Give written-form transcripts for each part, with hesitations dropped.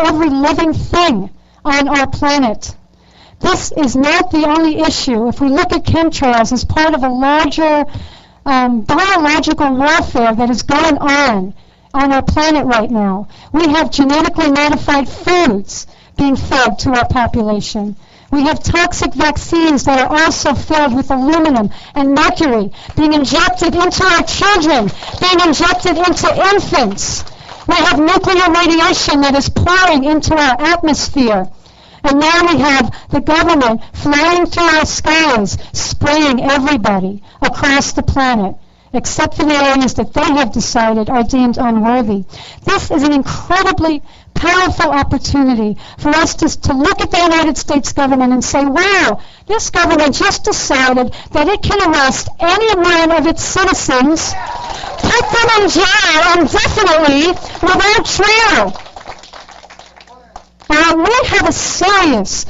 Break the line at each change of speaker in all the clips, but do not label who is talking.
every living thing on our planet. This is not the only issue. If we look at chemtrails as part of a larger biological warfare that is going on our planet right now, we have genetically modified foods being fed to our population. We have toxic vaccines that are also filled with aluminum and mercury being injected into our children, being injected into infants. We have nuclear radiation that is pouring into our atmosphere. And now we have the government flying through our skies, spraying everybody across the planet, except for the areas that they have decided are deemed unworthy. This is an incredibly powerful opportunity for us to look at the United States government and say, wow, this government just decided that it can arrest any one of its citizens, put them in jail indefinitely without trial. We have a serious,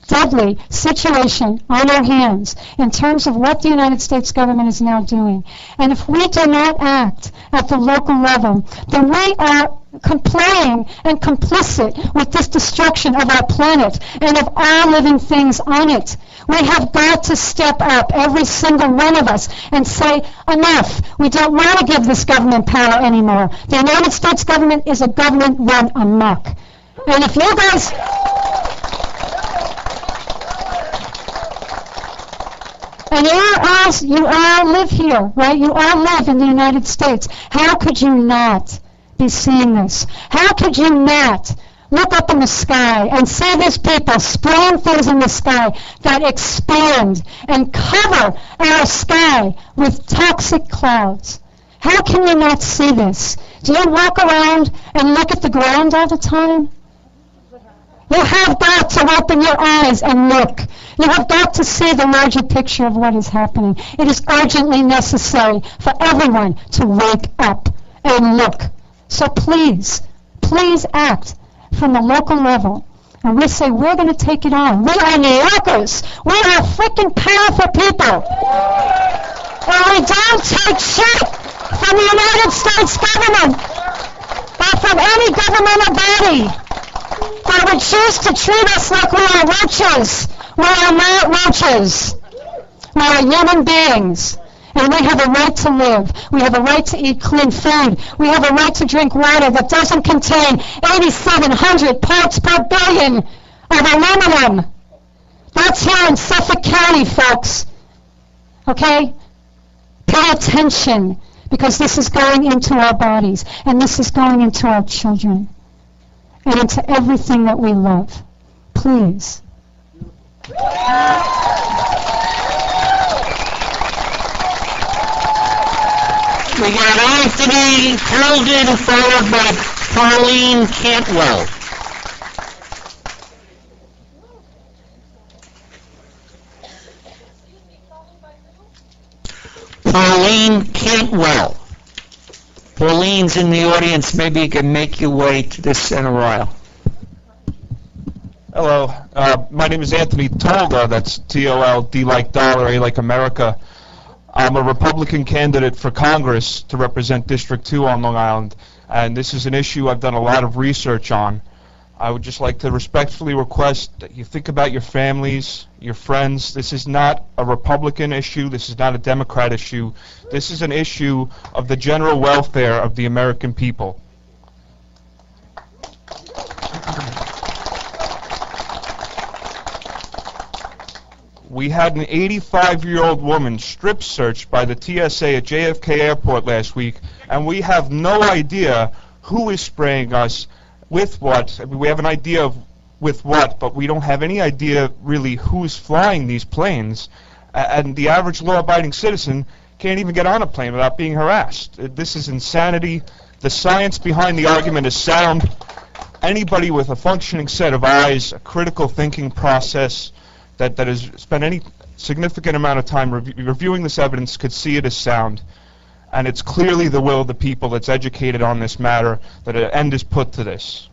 deadly situation on our hands in terms of what the United States government is now doing. And if we do not act at the local level, then we are complying and complicit with this destruction of our planet and of all living things on it. We have got to step up, every single one of us, and say, enough. We don't want to give this government power anymore. The United States government is a government run amok. And if you guys... And you all live here, right? You all live in the United States. How could you not be seeing this? How could you not look up in the sky and see these people spraying things in the sky that expand and cover our sky with toxic clouds? How can you not see this? Do you walk around and look at the ground all the time? You have got to open your eyes and look. You have got to see the larger picture of what is happening. It is urgently necessary for everyone to wake up and look. So please act from the local level. And we say, we're going to take it on. We are New Yorkers. We are freaking powerful people. And we don't take shit from the United States government or from any governmental body that would choose to treat us like we are roaches. We are not roaches. We are human beings. And we have a right to live. We have a right to eat clean food. We have a right to drink water that doesn't contain 8,700 parts per billion of aluminum. That's here in Suffolk County, folks. Okay? Pay attention, because this is going into our bodies, and this is going into our children, and into everything that we love. Please.
We got Anthony Herndon, followed by Pauline Cantwell. Pauline Cantwell. Pauline's in the audience. Maybe you can make your way to the center aisle.
Hello. My name is Anthony Tolda. That's T-O-L-D like dollar, A like America. I'm a Republican candidate for Congress to represent District 2 on Long Island, and this is an issue I've done a lot of research on. I would just like to respectfully request that you think about your families, your friends. This is not a Republican issue. This is not a Democrat issue. This is an issue of the general welfare of the American people. We had an 85-year-old woman strip searched by the TSA at JFK Airport last week, and we have no idea who is spraying us with what. I mean, we have an idea of with what, but we don't have any idea really who's flying these planes. And the average law-abiding citizen can't even get on a plane without being harassed. This is insanity. The science behind the argument is sound. Anybody with a functioning set of eyes, a critical thinking process, that has spent any significant amount of time reviewing this evidence could see it as sound. And it's clearly the will of the people that's educated on this matter that an end is put to this.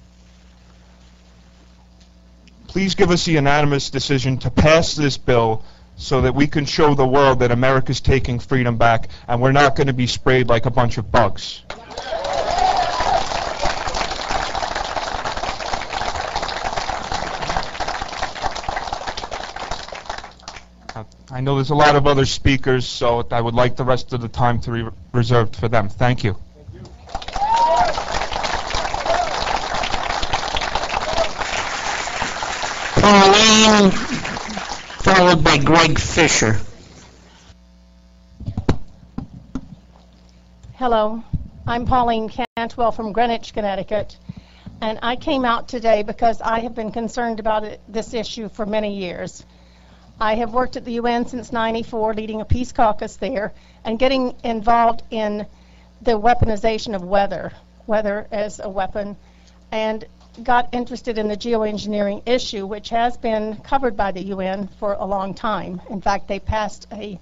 Please give us a unanimous decision to pass this bill so that we can show the world that America's taking freedom back and we're not going to be sprayed like a bunch of bugs. I know there's a lot of other speakers, so I would like the rest of the time to be reserved for them. Thank you.
Pauline, followed by Greg Fisher.
Hello, I'm Pauline Cantwell from Greenwich, Connecticut, and I came out today because I have been concerned about this issue for many years. I have worked at the UN since '94, leading a peace caucus there, and getting involved in the weaponization of weather as a weapon, and got interested in the geoengineering issue, which has been covered by the UN for a long time. In fact, they passed a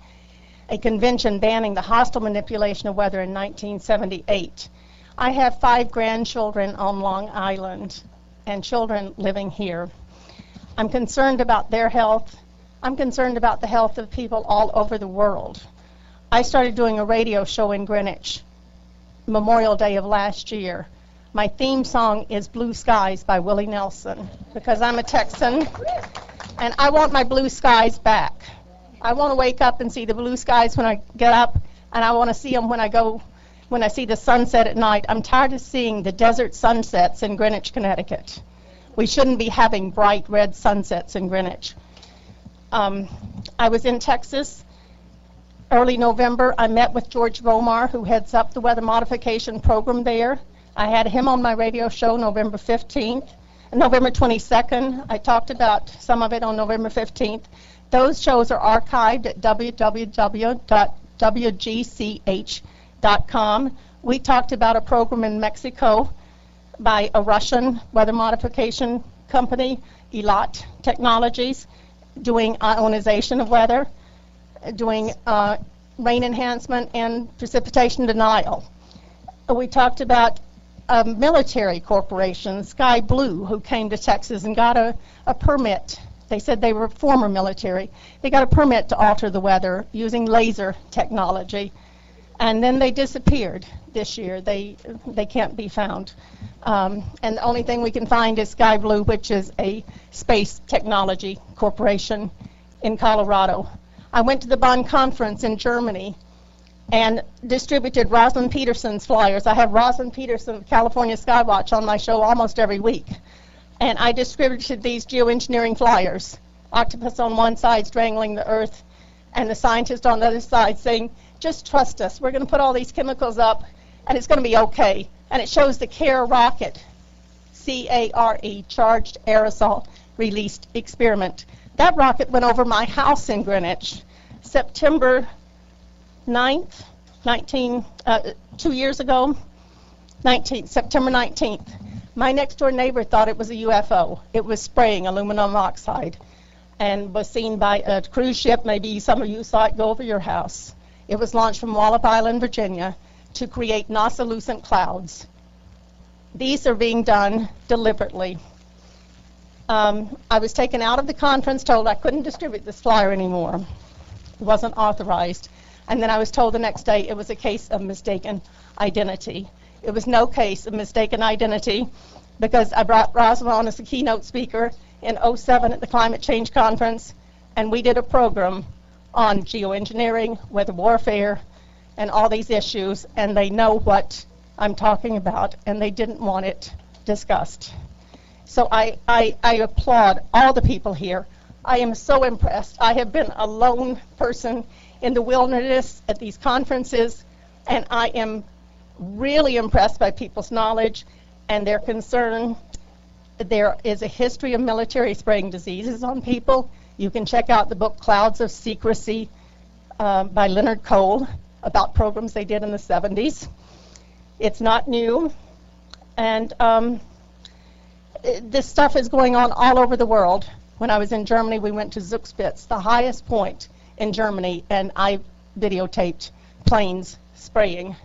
convention banning the hostile manipulation of weather in 1978. I have 5 grandchildren on Long Island and children living here. I'm concerned about their health. I'm concerned about the health of people all over the world. I started doing a radio show in Greenwich Memorial Day of last year. My theme song is Blue Skies by Willie Nelson because I'm a Texan and I want my blue skies back. I want to wake up and see the blue skies when I get up, and I want to see them when I see the sunset at night. I'm tired of seeing the desert sunsets in Greenwich, Connecticut. We shouldn't be having bright red sunsets in Greenwich. I was in Texas early November. I met with George Vomar, who heads up the weather modification program there. I had him on my radio show November 15th. And November 22nd, I talked about some of it on November 15th. Those shows are archived at www.wgch.com. We talked about a program in Mexico by a Russian weather modification company, ELOT Technologies, doing ionization of weather, doing rain enhancement and precipitation denial. We talked about a military corporation, Sky Blue, who came to Texas and got a permit. They said they were former military. They got a permit to alter the weather using laser technology. And then they disappeared this year. They can't be found. And the only thing we can find is Sky Blue, which is a space technology corporation in Colorado. I went to the Bonn conference in Germany and distributed Rosalind Peterson's flyers. I have Rosalind Peterson of California Skywatch on my show almost every week. And I distributed these geoengineering flyers. Octopus on one side strangling the earth, and the scientist on the other side saying, just trust us. We're going to put all these chemicals up, and it's going to be okay. And it shows the CARE rocket, C-A-R-E, Charged Aerosol Released Experiment. That rocket went over my house in Greenwich September 9th, 2 years ago, September 19th. My next door neighbor thought it was a UFO. It was spraying aluminum oxide and was seen by a cruise ship. Maybe some of you saw it go over your house. It was launched from Wallop Island, Virginia, to create NASA-lucent clouds. These are being done deliberately. I was taken out of the conference, told I couldn't distribute this flyer anymore. It wasn't authorized. And then I was told the next day it was a case of mistaken identity. It was no case of mistaken identity because I brought Rosalind on as a keynote speaker in '07 at the Climate Change Conference, and we did a program on geoengineering, weather warfare, and all these issues, and they know what I'm talking about, and they didn't want it discussed. So I applaud all the people here. I am so impressed. I have been a lone person in the wilderness at these conferences, and I am really impressed by people's knowledge and their concern. There is a history of military spraying diseases on people. You can check out the book Clouds of Secrecy by Leonard Cole about programs they did in the 70s. It's not new, and this stuff is going on all over the world. When I was in Germany, we went to Zugspitze, the highest point in Germany, and I videotaped planes spraying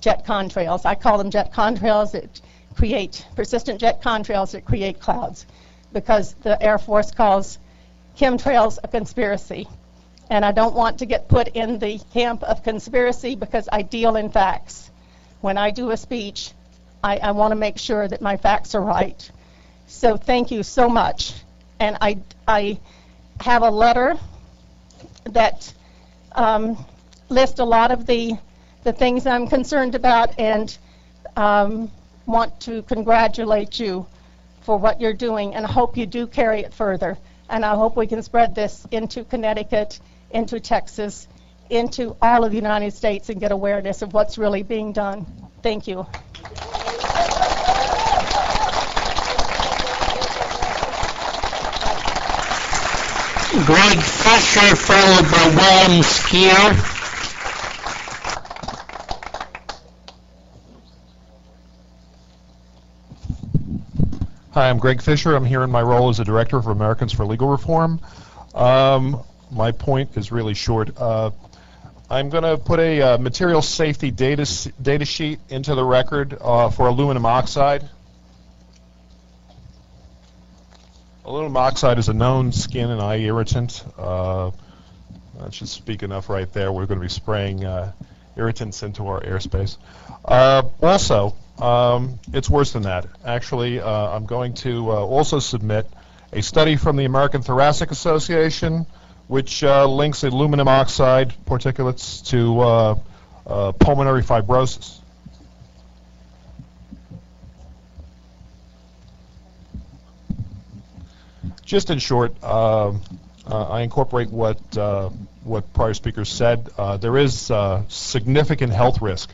jet contrails. I call them jet contrails that create persistent jet contrails that create clouds, because the Air Force calls chemtrails a conspiracy. And I don't want to get put in the camp of conspiracy because I deal in facts. When I do a speech, I want to make sure that my facts are right. So thank you so much. And I have a letter that list a lot of the things I'm concerned about, and want to congratulate you for what you're doing, and I hope you do carry it further. And I hope we can spread this into Connecticut, into Texas, into all of the United States, and get awareness of what's really being done. Thank you.
Greg Fisher, followed by William Skier.
Hi, I'm Greg Fisher. I'm here in my role as the Director for Americans for Legal Reform. My point is really short. I'm going to put a material safety data sheet into the record for aluminum oxide. Aluminum oxide is a known skin and eye irritant. That should speak enough right there. We're going to be spraying irritants into our airspace. Also, it's worse than that. Actually, I'm going to also submit a study from the American Thoracic Association, which links aluminum oxide particulates to pulmonary fibrosis. Just in short, I incorporate what prior speakers said. There is significant health risk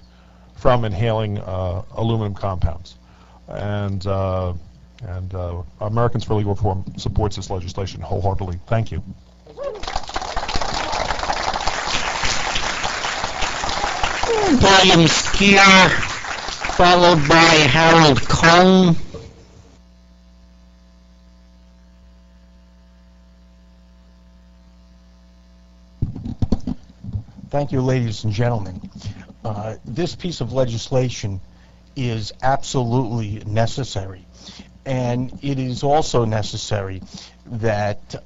from inhaling aluminum compounds, and Americans for Legal Reform supports this legislation wholeheartedly. Thank you.
William Skier, followed by Harold Cohn.
Thank you, ladies and gentlemen. This piece of legislation is absolutely necessary, and it is also necessary that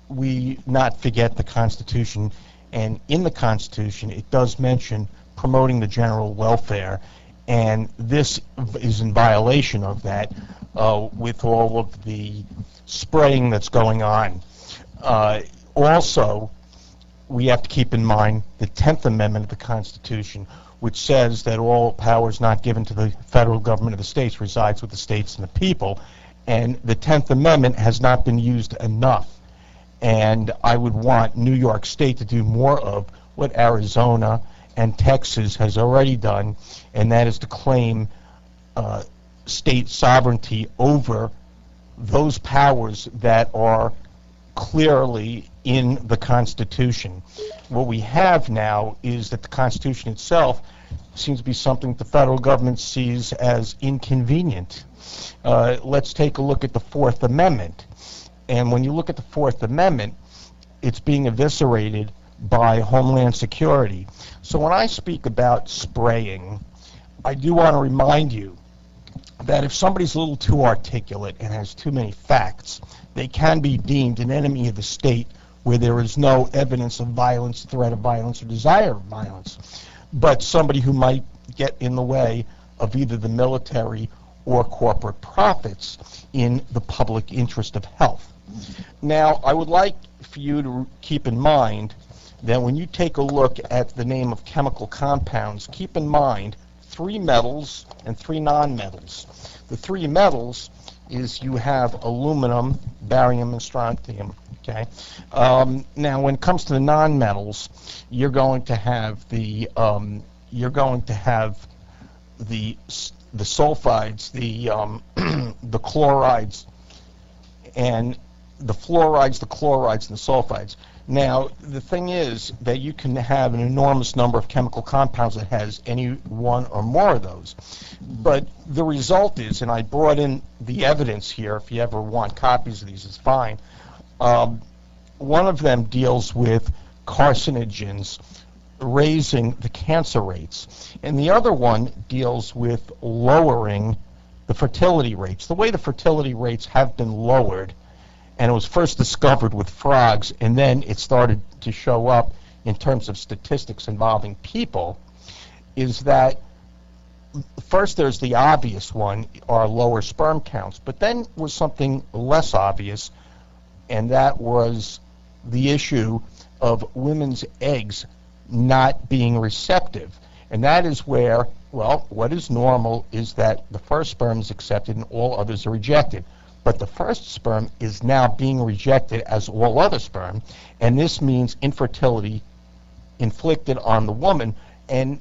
we not forget the Constitution, and in the Constitution it does mention promoting the general welfare, and this is in violation of that with all of the spraying that's going on. Also, we have to keep in mind the 10th Amendment of the Constitution, which says that all powers not given to the federal government of the states resides with the states and the people, and the 10th Amendment has not been used enough. And I would want New York State to do more of what Arizona and Texas has already done, and that is to claim state sovereignty over those powers that are clearly in the Constitution. What we have now is that the Constitution itself seems to be something the federal government sees as inconvenient. Let's take a look at the Fourth Amendment. And when you look at the Fourth Amendment, it's being eviscerated by Homeland Security. So when I speak about spraying, I do want to remind you that if somebody's a little too articulate and has too many facts, they can be deemed an enemy of the state where there is no evidence of violence, threat of violence, or desire of violence, but somebody who might get in the way of either the military or corporate profits in the public interest of health. Now, I would like for you to keep in mind that when you take a look at the name of chemical compounds, keep in mind 3 metals and 3 nonmetals. The 3 metals is you have aluminum, barium, and strontium. Okay. Now, when it comes to the nonmetals, you're going to have the sulfides, the chlorides, and the fluorides, the chlorides, and the sulfides. Now, the thing is that you can have an enormous number of chemical compounds that has any one or more of those. But the result is, and I brought in the evidence here, if you ever want copies of these, it's fine. One of them deals with carcinogens raising the cancer rates, and the other one deals with lowering the fertility rates. The way the fertility rates have been lowered, and it was first discovered with frogs, and then it started to show up in terms of statistics involving people, is that first there's the obvious one, are lower sperm counts, but then was something less obvious, and that was the issue of women's eggs not being receptive. And that is where, well, what is normal is that the first sperm is accepted and all others are rejected. But the first sperm is now being rejected as all other sperm, and this means infertility inflicted on the woman. And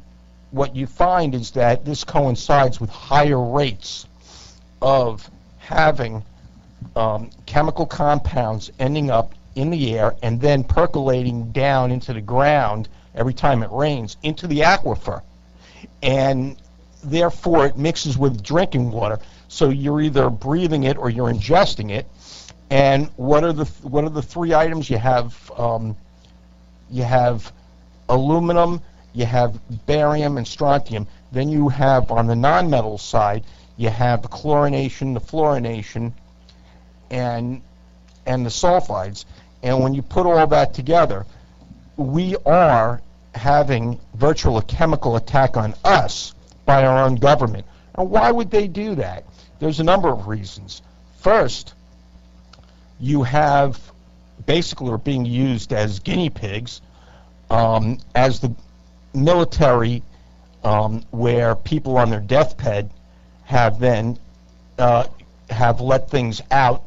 what you find is that this coincides with higher rates of having chemical compounds ending up in the air and then percolating down into the ground every time it rains into the aquifer. And therefore it mixes with drinking water. So you're either breathing it or you're ingesting it. And what are the three items you have? You have aluminum, you have barium and strontium. Then you have, on the non-metal side, you have the chlorination, the fluorination, and the sulfides. And when you put all that together, we are having virtually a chemical attack on us by our own government. And why would they do that? There's a number of reasons. First, you have basically are being used as guinea pigs, as the military, where people on their deathbed have then have let things out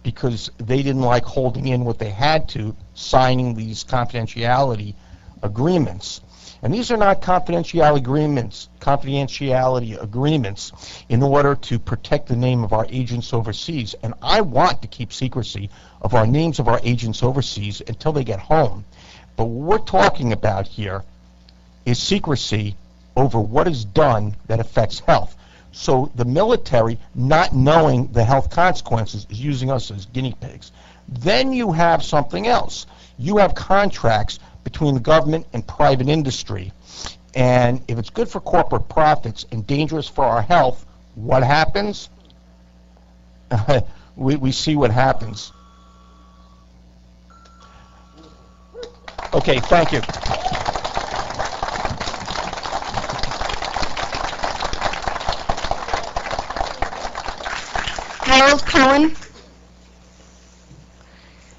because they didn't like holding in what they had to, signing these confidentiality agreements. And these are not confidentiality agreements in order to protect the name of our agents overseas. And I want to keep secrecy of our names of our agents overseas until they get home. But what we're talking about here is secrecy over what is done that affects health. So the military, not knowing the health consequences, is using us as guinea pigs. Then you have something else. You have contracts between the government and private industry. And if it's good for corporate profits and dangerous for our health, what happens? we see what happens. Okay, thank you.
Harold Cohen.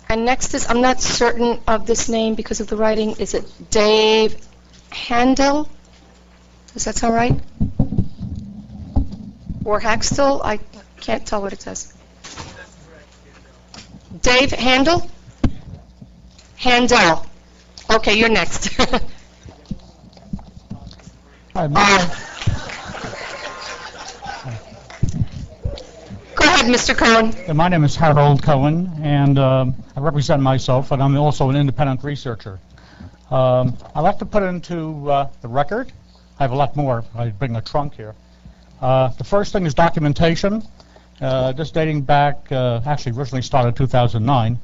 And next is, I'm not certain of this name because of the writing, is it Dave Handel? Does that sound right? Or Haxtell? I can't tell what it says. Dave Handel? Handel. Okay, you're next.
Hi,
Go ahead, Mr. Cohen.
my name is Harold Cohen, and I represent myself, and I'm also an independent researcher. I'd like to put into the record, I have a lot more, I bring a trunk here. The first thing is documentation. This dating back, actually originally started 2009.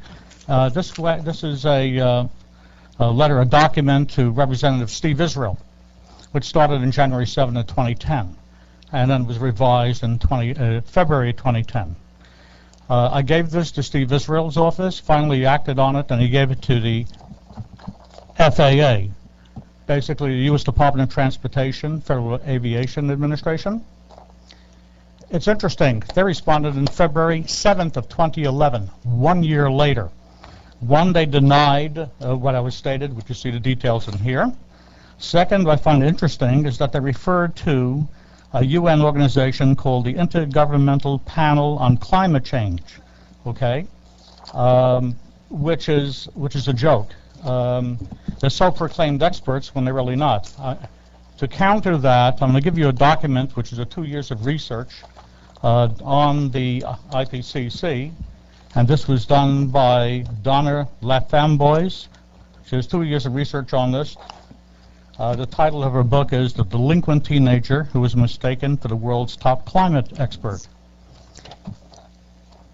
This is a letter, a document to Representative Steve Israel, which started in January 7 of 2010. And then was revised in February 2010. I gave this to Steve Israel's office, finally acted on it, and he gave it to the FAA, basically the U.S. Department of Transportation, Federal Aviation Administration. It's interesting. They responded in February 7th of 2011, 1 year later. One, they denied what I was stated, which you see the details in here. Second, what I find interesting is that they referred to a UN organization called the Intergovernmental Panel on Climate Change, okay, which is a joke. They're self-proclaimed experts when they're really not. To counter that, I'm going to give you a document which is 2 years of research on the IPCC, and this was done by Donna Lafamboise. She has 2 years of research on this. The title of her book is The Delinquent Teenager Who Was Mistaken for the World's Top Climate Expert.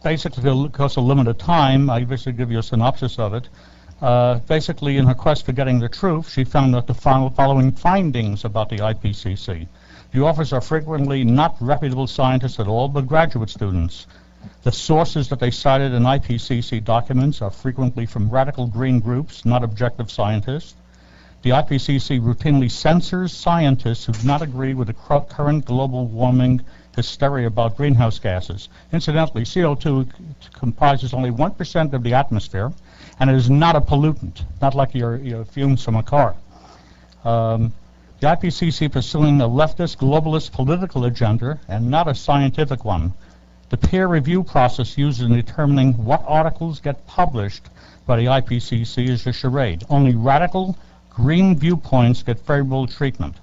Basically, because of limited time, I basically give you a synopsis of it. Basically, in her quest for getting the truth, she found out the following findings about the IPCC. The authors are frequently not reputable scientists at all, but graduate students. The sources that they cited in IPCC documents are frequently from radical green groups, not objective scientists. The IPCC routinely censors scientists who do not agree with the current global warming hysteria about greenhouse gases. Incidentally, CO2 comprises only 1% of the atmosphere, and it is not a pollutant, not like your fumes from a car. The IPCC pursuing a leftist, globalist political agenda and not a scientific one. The peer review process used in determining what articles get published by the IPCC is a charade. Only radical, green viewpoints get favorable treatment.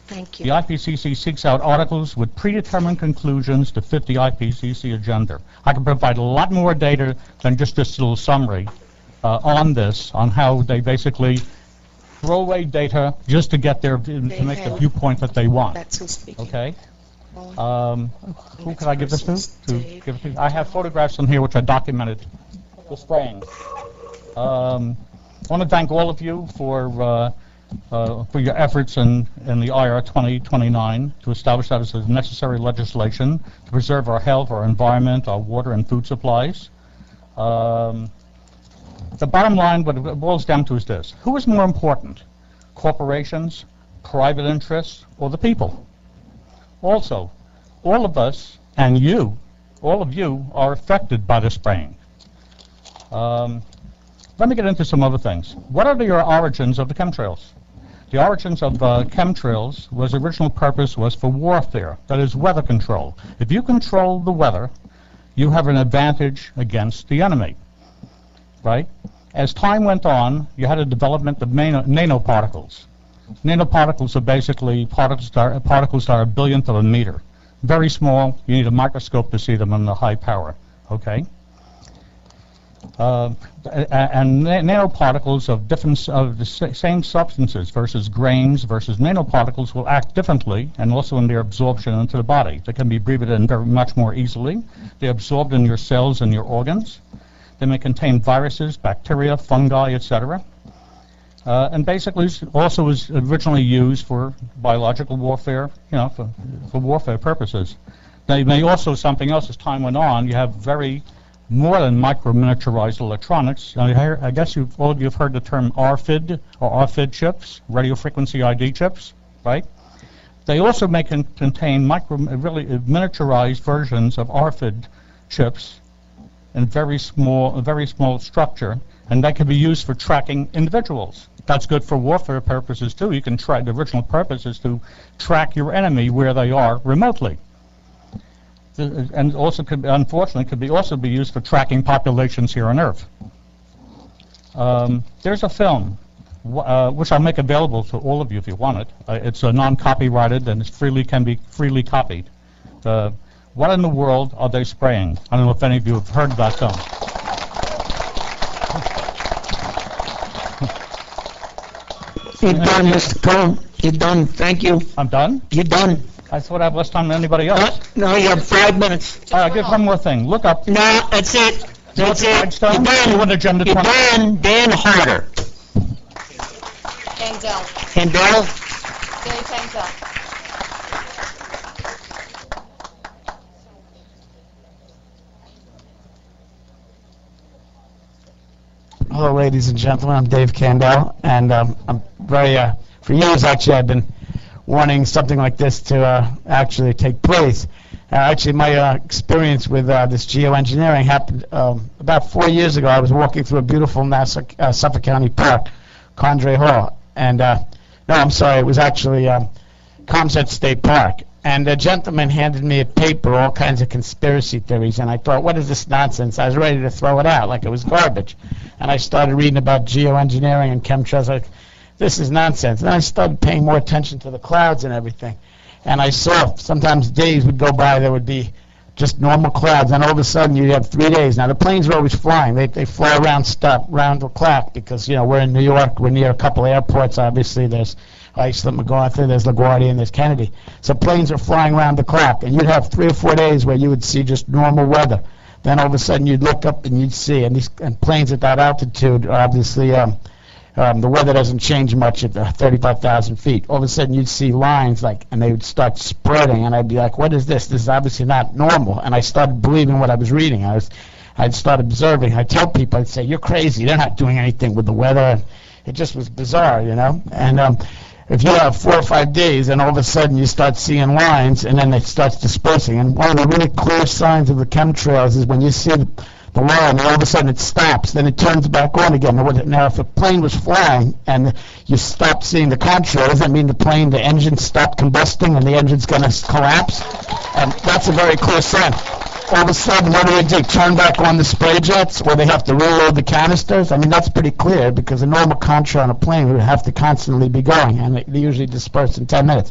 Thank
The
you.
IPCC seeks out articles with predetermined conclusions to fit the IPCC agenda. I can provide a lot more data than just this little summary on this, on how they basically throw away data just to get to make the viewpoint that they want.
That's who's speaking.
Okay? Who can I give this to? Give it to? I have photographs on here which I documented the spraying. I want to thank all of you for your efforts in the IR 2029 to establish that as a necessary legislation to preserve our health, our environment, our water and food supplies. The bottom line, what it boils down to is this. Who is more important? Corporations, private interests, or the people? Also, all of us and you, all of you, are affected by the spraying. Let me get into some other things. What are the origins of the chemtrails? The origins of chemtrails original purpose was for warfare, that is weather control. If you control the weather, you have an advantage against the enemy, right? As time went on, you had a development of nanoparticles. Nanoparticles are basically particles that are a billionth of a meter. Very small, you need a microscope to see them in the high power, okay? And nanoparticles of the same substances versus grains versus nanoparticles will act differently and also in their absorption into the body. They can be breathed in very much more easily. They're absorbed in your cells and your organs. They may contain viruses, bacteria, fungi, etc. And basically also was originally used for biological warfare, for warfare purposes. They may also, something else as time went on, you have more than micro-miniaturized electronics. I guess all of you have heard the term RFID or RFID chips, radio frequency ID chips, right? They also may contain really miniaturized versions of RFID chips in very small structure, and that can be used for tracking individuals. That's good for warfare purposes too. You can the original purpose is to track your enemy where they are remotely. And also unfortunately also be used for tracking populations here on Earth. There's a film which I'll make available to all of you if you want it. It's non-copyrighted and can be freely copied. What in the world are they spraying? I don't know if any of you have heard of that film.
You're done, Mr. Cohen. You're done. Thank you.
I'm done?
You're done.
I thought I have less time than anybody else.
No, you have 5 minutes.
I'll give one more thing. Look up.
No, that's it. That's it. You're
done.
done. You're done. Dan Harder. Handel.
Dave Handel.
Hello, ladies and gentlemen. I'm Dave Candell, and I'm very, for years actually, I've been wanting something like this to actually take place. Actually, my experience with this geoengineering happened about 4 years ago. I was walking through a beautiful Suffolk County park, Condrey Hall, and no, I'm sorry, it was actually Comset State Park. And a gentleman handed me a paper, all kinds of conspiracy theories, and I thought, what is this nonsense? I was ready to throw it out like it was garbage. And I started reading about geoengineering and chemtrails. Like, this is nonsense. And then I started paying more attention to the clouds and everything. And I saw sometimes days would go by, there would be just normal clouds, and all of a sudden you'd have 3 days. Now, the planes are always flying. They fly around the clock because, we're in New York. We're near a couple of airports, obviously. There's Iceland, MacArthur, there's LaGuardia, and there's Kennedy. So planes are flying around the clock, and you'd have 3 or 4 days where you would see just normal weather. Then all of a sudden you'd look up and you'd see, and planes at that altitude are obviously, the weather doesn't change much at 35,000 feet. All of a sudden you'd see lines and they would start spreading, and I'd be like, what is this? This is obviously not normal. And I started believing what I was reading. I'd start observing. I'd tell people, I'd say, you're crazy. They're not doing anything with the weather. It just was bizarre, And if you have 4 or 5 days and all of a sudden you start seeing lines and then it starts dispersing. And one of the really clear signs of the chemtrails is when you see the line and all of a sudden it stops, then it turns back on again. Now, if a plane was flying and you stopped seeing the contrail, does that mean the engine stopped combusting and the engine's going to collapse? And that's a very clear sign. All of a sudden, what do? Turn back on the spray jets, or they have to reload the canisters? I mean, that's pretty clear, because a normal contrail on a plane would have to constantly be going, and they usually disperse in 10 minutes.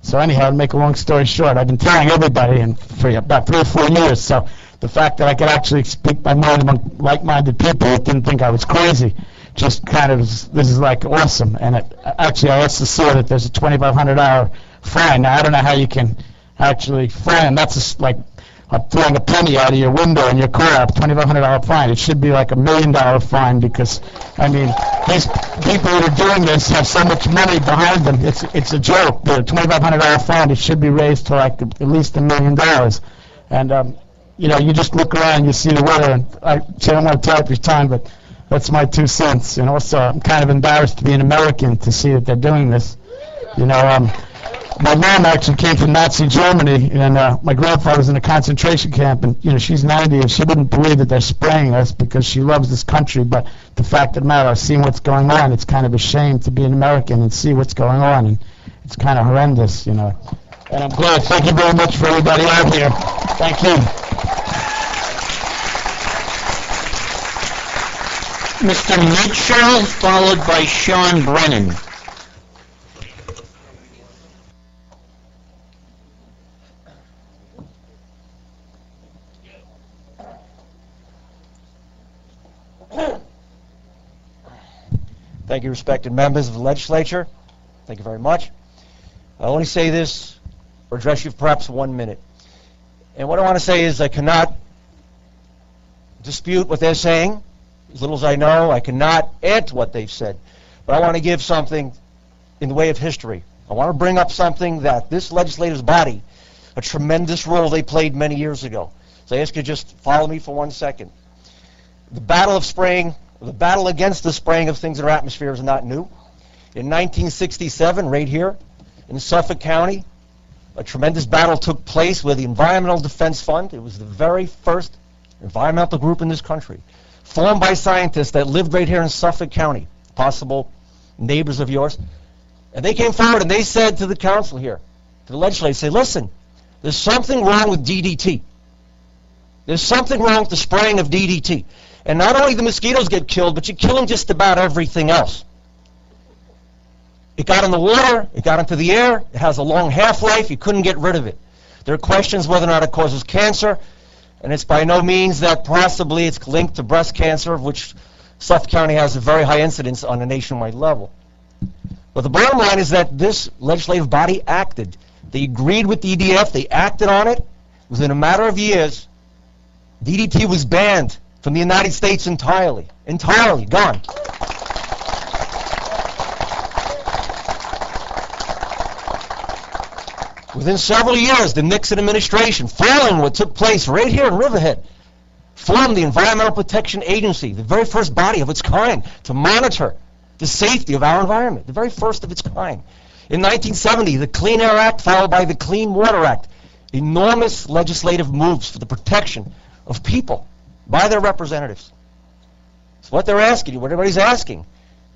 So anyhow, to make a long story short, I've been telling everybody for about 3 or 4 years, so the fact that I could actually speak my mind among like-minded people that didn't think I was crazy, just kind of, this is like awesome. And actually, I also saw that there's a $2,500 fine. Now, I don't know how you can actually fine, that's like throwing a penny out of your window in your car, a $2,500 fine. It should be like $1 million fine, because, I mean, these people that are doing this have so much money behind them. It's a joke. The $2,500 fine, it should be raised to like at least $1 million. And, you know, you just look around, you see the weather, and I don't want to tie up your time, but that's my 2 cents. And also, I'm kind of embarrassed to be an American to see that they're doing this. You know, my mom actually came from Nazi Germany, and my grandfather was in a concentration camp, and, you know, she's 90, and she wouldn't believe that they're spraying us because she loves this country. But the fact of the matter, seeing what's going on, it's kind of a shame to be an American and see what's going on, and it's kind of horrendous, you know. And I'm glad. Thank you very much for everybody out here. Thank you.
Mr. Mitchell, followed by Sean Brennan.
Thank you, respected members of the legislature. Thank you very much. I only say this or address you for perhaps 1 minute. And what I want to say is I cannot dispute what they're saying. As little as I know, I cannot add to what they've said. But I want to give something in the way of history. I want to bring up something that this legislative body, a tremendous role they played many years ago. So I ask you to just follow me for 1 second. The battle of spraying, the battle against the spraying of things in our atmosphere is not new. In 1967, right here in Suffolk County, a tremendous battle took place with the Environmental Defense Fund. It was the very first environmental group in this country, formed by scientists that lived right here in Suffolk County, possible neighbors of yours. And they came forward and they said to the council here, to the legislature, say, listen, there's something wrong with DDT. There's something wrong with the spraying of DDT. And not only the mosquitoes get killed, but you're killing just about everything else. It got in the water, it got into the air, it has a long half-life, you couldn't get rid of it. There are questions whether or not it causes cancer, and it's by no means that possibly it's linked to breast cancer, of which Suffolk County has a very high incidence on a nationwide level. But the bottom line is that this legislative body acted. They agreed with the EDF, they acted on it. Within a matter of years, DDT was banned from the United States entirely. Entirely, gone. Within several years, the Nixon administration, following what took place right here in Riverhead, formed the Environmental Protection Agency, the very first body of its kind to monitor the safety of our environment, the very first of its kind. In 1970, the Clean Air Act, followed by the Clean Water Act, enormous legislative moves for the protection of people by their representatives. So what they're asking you, what everybody's asking,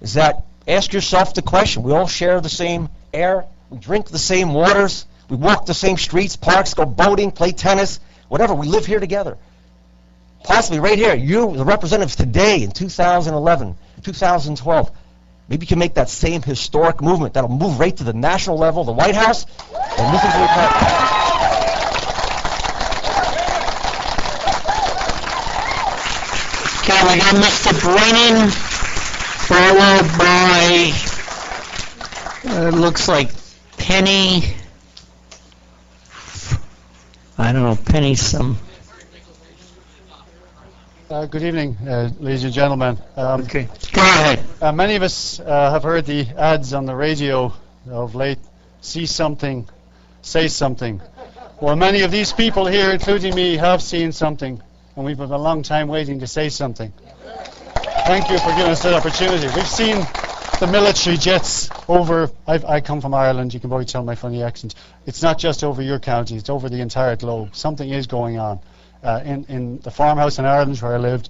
is that ask yourself the question. We all share the same air, we drink the same waters, we walk the same streets, parks, go boating, play tennis, whatever. We live here together. Possibly right here, you, the representatives today in 2011, 2012, maybe you can make that same historic movement that'll move right to the national level, the White House, and this is what we're
Okay, we got Mr. Brennan, followed by, looks like Penny, I don't know, Penny some.
Good evening, ladies and gentlemen.
Okay, go ahead.
Many of us have heard the ads on the radio of late, see something, say something. Well, many of these people here, including me, have seen something, and we've been a long time waiting to say something. Thank you for giving us that opportunity. We've seen the military jets over. I come from Ireland. You can probably tell my funny accent. It's not just over your county. It's over the entire globe. Something is going on. In the farmhouse in Ireland where I lived,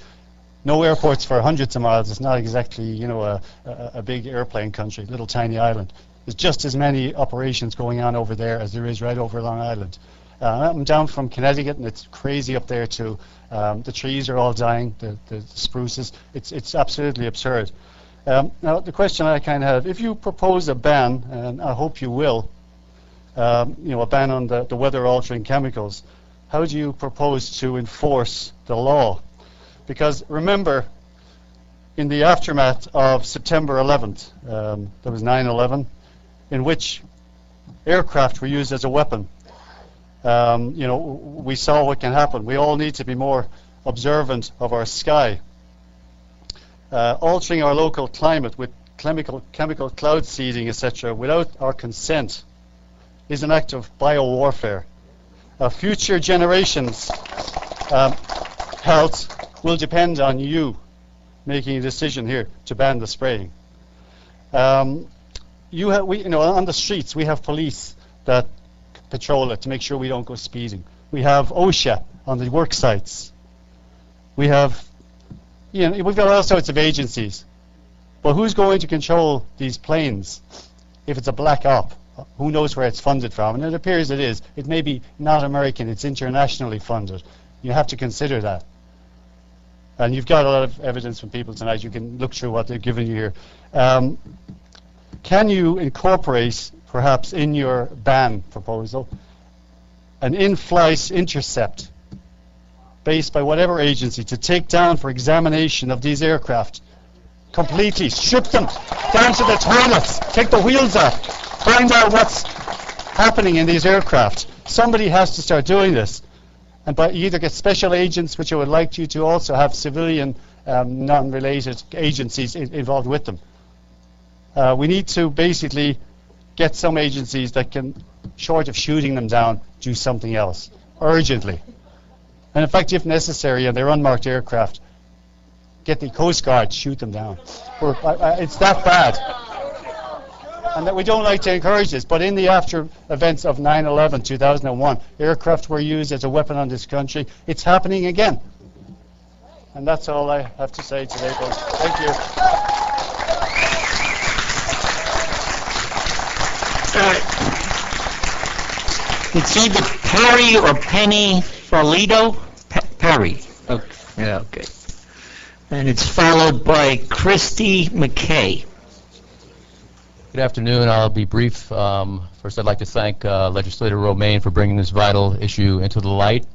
no airports for hundreds of miles. It's not exactly, a big airplane country, little tiny island. There's just as many operations going on over there as there is right over Long Island. I'm down from Connecticut, and it's crazy up there too. The trees are all dying, the spruces. It's absolutely absurd. Now, the question I kind of have, if you propose a ban, and I hope you will, a ban on the weather-altering chemicals, how do you propose to enforce the law? Because remember, in the aftermath of September 11th, there was 9/11, in which aircraft were used as a weapon. We saw what can happen. We all need to be more observant of our sky. Altering our local climate with chemical cloud seeding, etc., without our consent is an act of biowarfare. Future generations' health will depend on you making a decision here to ban the spraying. On the streets we have police that patrol it to make sure we don't go speeding. We have OSHA on the work sites. We've got all sorts of agencies. But who's going to control these planes if it's a black op? Who knows where it's funded from? And it appears it is. It may be not American, it's internationally funded. You have to consider that. And you've got a lot of evidence from people tonight. You can look through what they've given you here. Can you incorporate, perhaps in your ban proposal, an in-flight intercept based by whatever agency to take down for examination of these aircraft? Completely strip them down to the toilets, take the wheels off. Find out what's happening in these aircraft. Somebody has to start doing this. And by either get special agents, which I would like you to also have civilian, non-related agencies involved with them. We need to basically get some agencies that can, short of shooting them down, do something else, urgently. And in fact, if necessary, and they're unmarked aircraft, get the Coast Guard to shoot them down. It's that bad. And that we don't like to encourage this, but in the after events of 9/11, 2001, aircraft were used as a weapon on this country. It's happening again. And that's all I have to say today, folks. Thank you.
It's either Perry or Penny Farlito. Perry. Okay. Yeah, okay. And it's followed by Christy McKay.
Good afternoon. I'll be brief. First, I'd like to thank Legislator Romaine for bringing this vital issue into the light.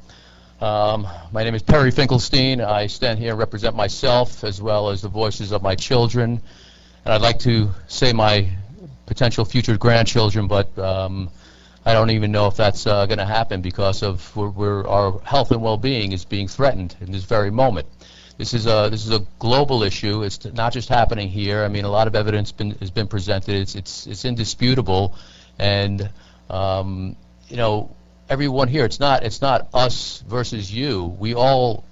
My name is Perry Finkelstein. I stand here and represent myself as well as the voices of my children. And I'd like to say my potential future grandchildren, but I don't even know if that's going to happen because of our health and well-being is being threatened in this very moment. This is a global issue. It's not just happening here. I mean, a lot of evidence has been presented. It's indisputable, and everyone here. It's not us versus you. We all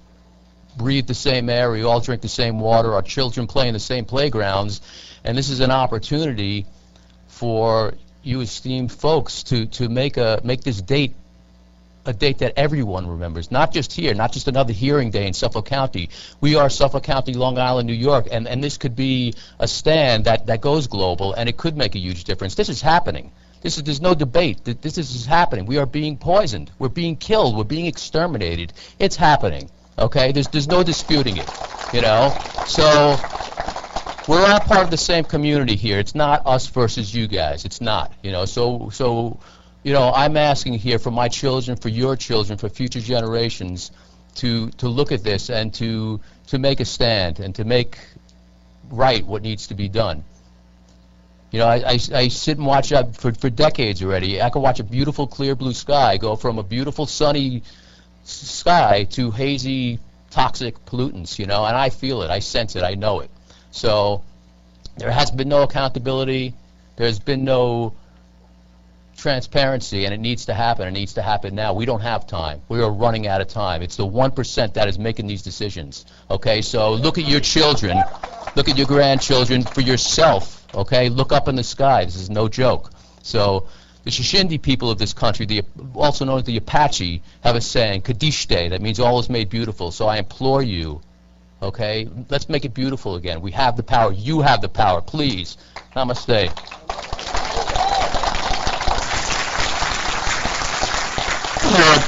breathe the same air. We all drink the same water. Our children play in the same playgrounds, and this is an opportunity for you esteemed folks to make this date a date that everyone remembers, not just here, not just another hearing day in Suffolk County. We are Suffolk County, Long Island, New York, and this could be a stand that goes global, and it could make a huge difference. This is happening. There's no debate. This is happening. We are being poisoned. We're being killed. We're being exterminated. It's happening. Okay? There's no disputing it. So we're all part of the same community here. It's not us versus you guys. It's not. So I'm asking here for my children, for your children, for future generations to look at this and to make a stand and to make right what needs to be done. I sit and watch for decades already. I can watch a beautiful clear blue sky go from a beautiful sunny sky to hazy toxic pollutants, and I feel it, I sense it, I know it. So there has been no accountability, there's been no transparency, and it needs to happen. It needs to happen now. We don't have time. We are running out of time. It's the 1% that is making these decisions. Okay, so look at your children, look at your grandchildren, for yourself. Okay? Look up in the sky. This is no joke. So the Shishindi people of this country, also known as the Apache, have a saying, Kadishte, that means all is made beautiful. So I implore you, okay, let's make it beautiful again. We have the power. You have the power. Please. Namaste.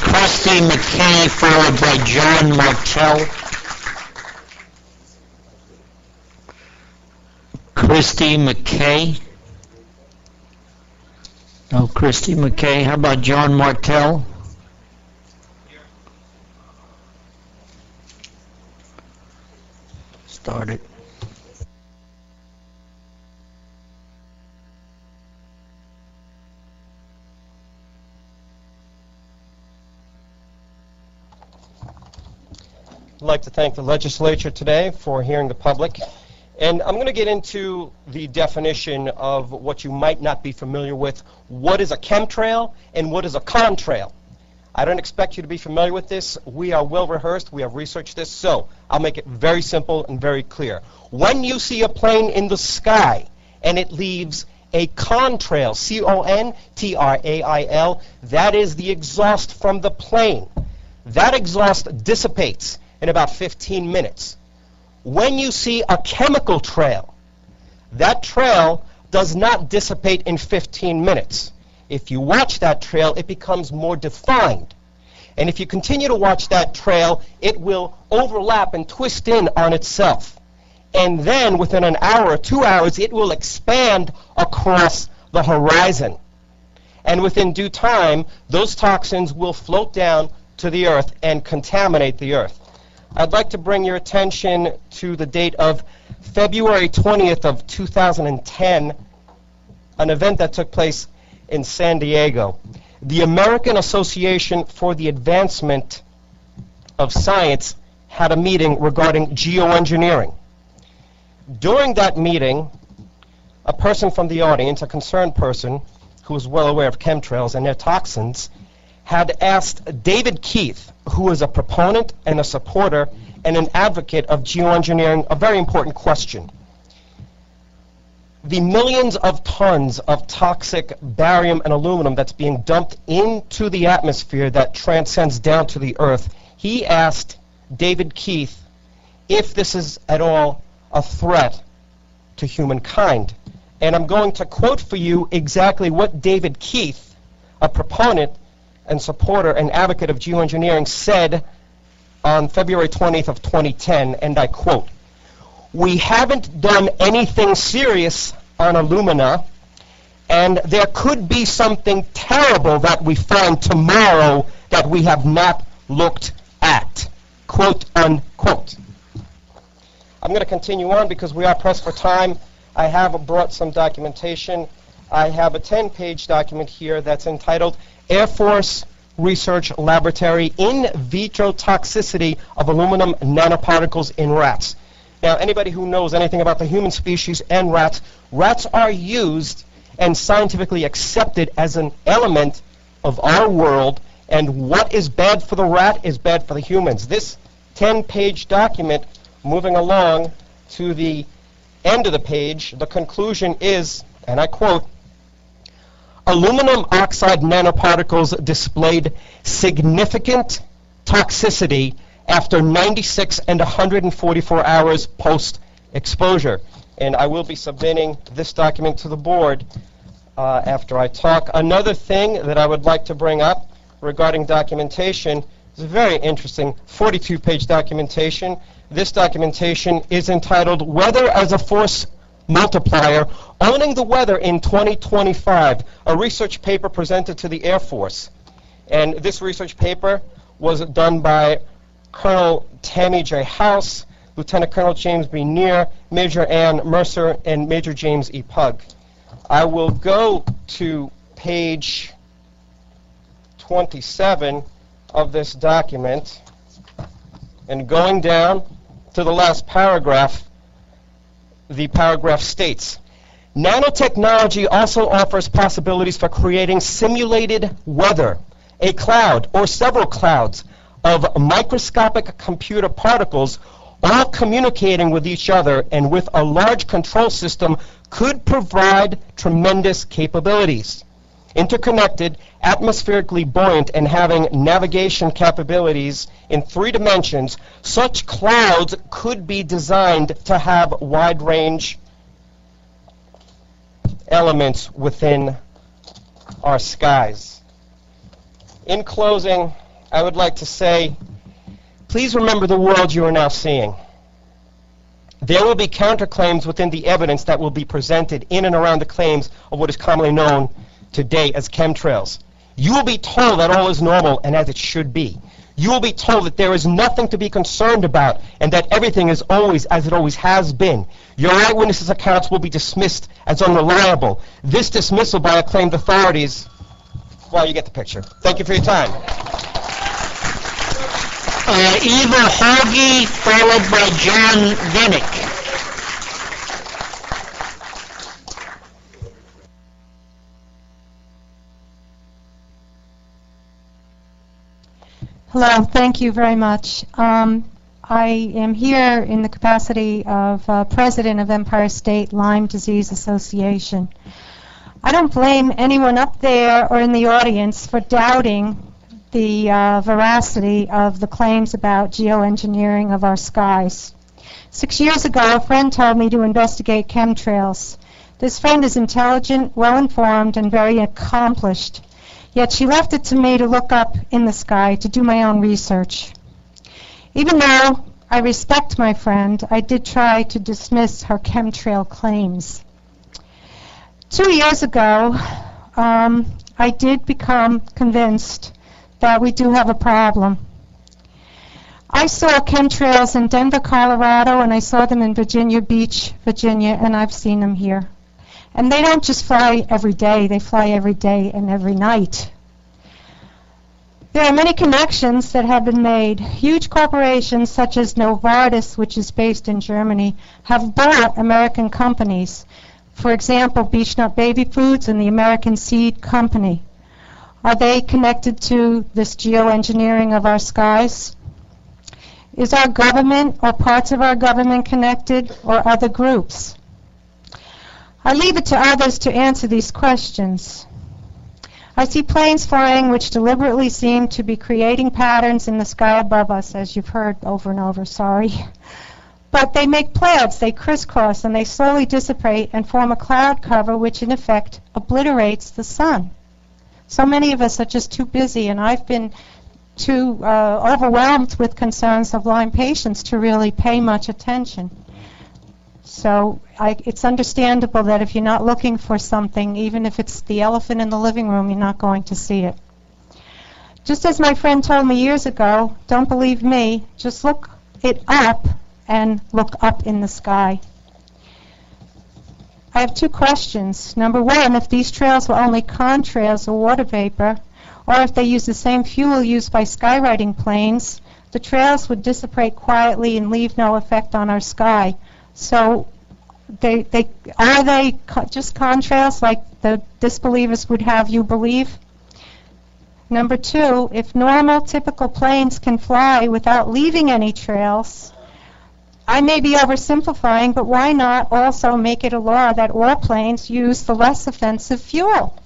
Christy McKay, followed by John Martell. Christy McKay. No, Christy McKay. How about John Martell? Start it.
I'd like to thank the legislature today for hearing the public. And I'm going to get into the definition of what you might not be familiar with. What is a chemtrail and what is a contrail? I don't expect you to be familiar with this. We are well rehearsed. We have researched this. So I'll make it very simple and very clear. When you see a plane in the sky and it leaves a contrail, C-O-N-T-R-A-I-L, that is the exhaust from the plane. That exhaust dissipates in about 15 minutes. When you see a chemical trail, that trail does not dissipate in 15 minutes. If you watch that trail, it becomes more defined. And if you continue to watch that trail, it will overlap and twist in on itself. And then within an hour or 2 hours, it will expand across the horizon. And within due time, those toxins will float down to the earth and contaminate the earth. I'd like to bring your attention to the date of February 20th of 2010, an event that took place in San Diego. The American Association for the Advancement of Science had a meeting regarding geoengineering. During that meeting, a person from the audience, a concerned person who was well aware of chemtrails and their toxins, had asked David Keith, who is a proponent and a supporter and an advocate of geoengineering, a very important question. The millions of tons of toxic barium and aluminum that's being dumped into the atmosphere that transcends down to the earth, he asked David Keith if this is at all a threat to humankind. And I'm going to quote for you exactly what David Keith, a proponent and supporter and advocate of geoengineering, said on February 20th of 2010, and I quote, "We haven't done anything serious on alumina, and there could be something terrible that we find tomorrow that we have not looked at," quote unquote. I'm going to continue on because we are pressed for time. I have brought some documentation. I have a 10-page document here that's entitled Air Force Research Laboratory In Vitro Toxicity of Aluminum Nanoparticles in Rats. Now, anybody who knows anything about the human species and rats are used and scientifically accepted as an element of our world, and what is bad for the rat is bad for the humans. This 10-page document, moving along to the end of the page, the conclusion is, and I quote, "Aluminum oxide nanoparticles displayed significant toxicity after 96 and 144 hours post-exposure." And I will be submitting this document to the board after I talk. Another thing that I would like to bring up regarding documentation is a very interesting 42-page documentation. This documentation is entitled Weather as a Force Multiplier, Owning the Weather in 2025, a research paper presented to the Air Force. And this research paper was done by Colonel Tammy J. House, Lieutenant Colonel James B. Neer, Major Ann Mercer, and Major James E. Pugh. I will go to page 27 of this document, and going down to the last paragraph, the paragraph states, "Nanotechnology also offers possibilities for creating simulated weather, a cloud or several clouds of microscopic computer particles all communicating with each other and with a large control system, could provide tremendous capabilities. Interconnected, atmospherically buoyant, and having navigation capabilities in 3 dimensions, such clouds could be designed to have wide-range elements within our skies. In closing, I would like to say, please remember the world you are now seeing. There will be counterclaims within the evidence that will be presented in and around the claims of what is commonly known today as chemtrails. You will be told that all is normal and as it should be. You will be told that there is nothing to be concerned about and that everything is always as it always has been. Your eyewitnesses' accounts will be dismissed as unreliable. This dismissal by acclaimed authorities, well, you get the picture. Thank you for your time.
Eva Hauge, followed by John Vinnick.
Hello, thank you very much. I am here in the capacity of President of Empire State Lyme Disease Association. I don't blame anyone up there or in the audience for doubting the veracity of the claims about geoengineering of our skies. 6 years ago, a friend told me to investigate chemtrails. This friend is intelligent, well-informed, and very accomplished. Yet she left it to me to look up in the sky to do my own research. Even though I respect my friend, I did try to dismiss her chemtrail claims. 2 years ago, I did become convinced that we do have a problem. I saw chemtrails in Denver, Colorado, and I saw them in Virginia Beach, Virginia, and I've seen them here. And they don't just fly every day, they fly every day and every night. There are many connections that have been made. Huge corporations such as Novartis, which is based in Germany, have bought American companies. For example, Beechnut Baby Foods and the American Seed Company. Are they connected to this geoengineering of our skies? Is our government or parts of our government connected, or other groups? I leave it to others to answer these questions. I see planes flying which deliberately seem to be creating patterns in the sky above us, as you've heard over and over, sorry. But they make plaids, they crisscross, and they slowly dissipate and form a cloud cover which in effect obliterates the sun. So many of us are just too busy, and I've been too overwhelmed with concerns of Lyme patients to really pay much attention. So it's understandable that if you're not looking for something, even if it's the elephant in the living room, you're not going to see it. Just as my friend told me years ago, don't believe me, just look it up and look up in the sky. I have 2 questions. Number 1, if these trails were only contrails or water vapor, or if they use the same fuel used by skywriting planes, the trails would dissipate quietly and leave no effect on our sky. So are they just contrails like the disbelievers would have you believe? Number 2, if normal, typical planes can fly without leaving any trails, I may be oversimplifying, but why not also make it a law that all planes use the less offensive fuel?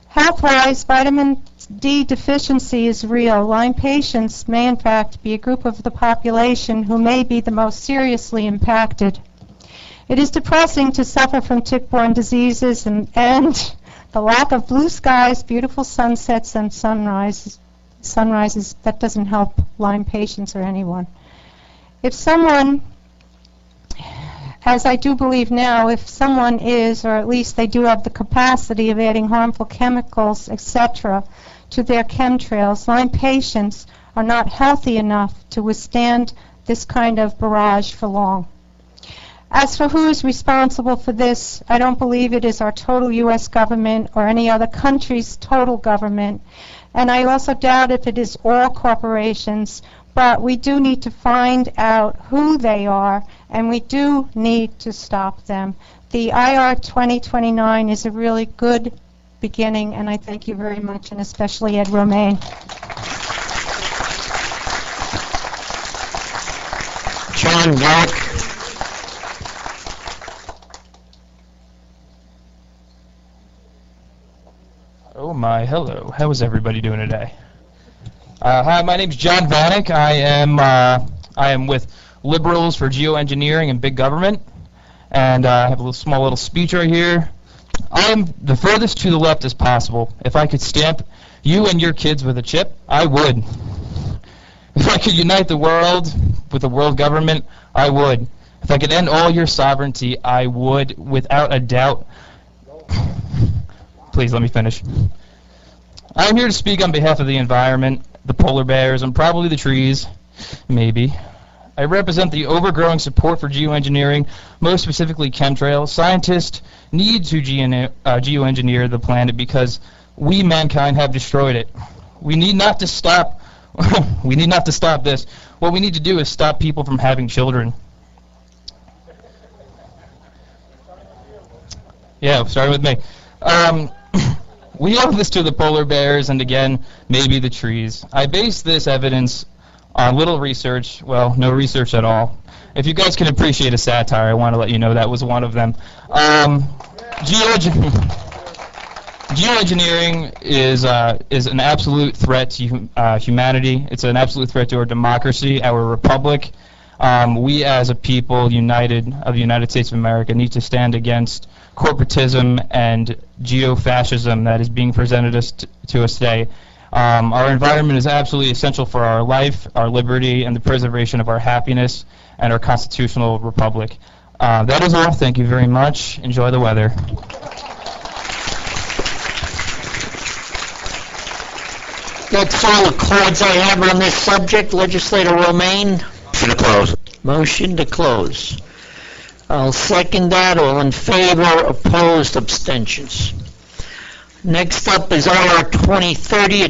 Health-wise, vitamin D deficiency is real. Lyme patients may in fact be a group of the population who may be the most seriously impacted. It is depressing to suffer from tick-borne diseases and the lack of blue skies, beautiful sunsets, and sunrises. That doesn't help Lyme patients or anyone. If someone, as I do believe now, if someone is, or at least they do have the capacity of adding harmful chemicals, etc., to their chemtrails, Lyme patients are not healthy enough to withstand this kind of barrage for long. As for who is responsible for this, I don't believe it is our total U.S. government or any other country's total government, and I also doubt if it is all corporations, but we do need to find out who they are, and we do need to stop them. The IR 2029 is a really good beginning, and I thank you very much, and especially Ed Romaine.
John Black.
Oh my, hello. How is everybody doing today? Hi, my name's John Vanek. I am with Liberals for Geoengineering and Big Government, and I have a small little speech right here. I am the furthest to the left as possible. If I could stamp you and your kids with a chip, I would. If I could unite the world with a world government, I would. If I could end all your sovereignty, I would, without a doubt. Please let me finish. I'm here to speak on behalf of the environment, the polar bears, and probably the trees, maybe. I represent the overgrowing support for geoengineering, most specifically chemtrails. Scientists need to geoengineer the planet because we, mankind, have destroyed it. We need not to stop. We need not to stop this. What we need to do is stop people from having children. Yeah, starting with me. We owe this to the polar bears and, again, maybe the trees. I base this evidence on little research, well, no research at all. If you guys can appreciate a satire, I want to let you know that was one of them. Geoengineering is an absolute threat to humanity. It's an absolute threat to our democracy, our republic. We as a people of the United States of America need to stand against corporatism and geofascism that is being presented to us today. Our environment is absolutely essential for our life, our liberty, and the preservation of our happiness and our constitutional republic. That is all. Thank you very much. Enjoy the weather.
That's all the cards I have on this subject. Legislator Romaine.
Motion to close.
Motion to close. I'll second that. All in favor, opposed, abstentions. Next up is R 2030.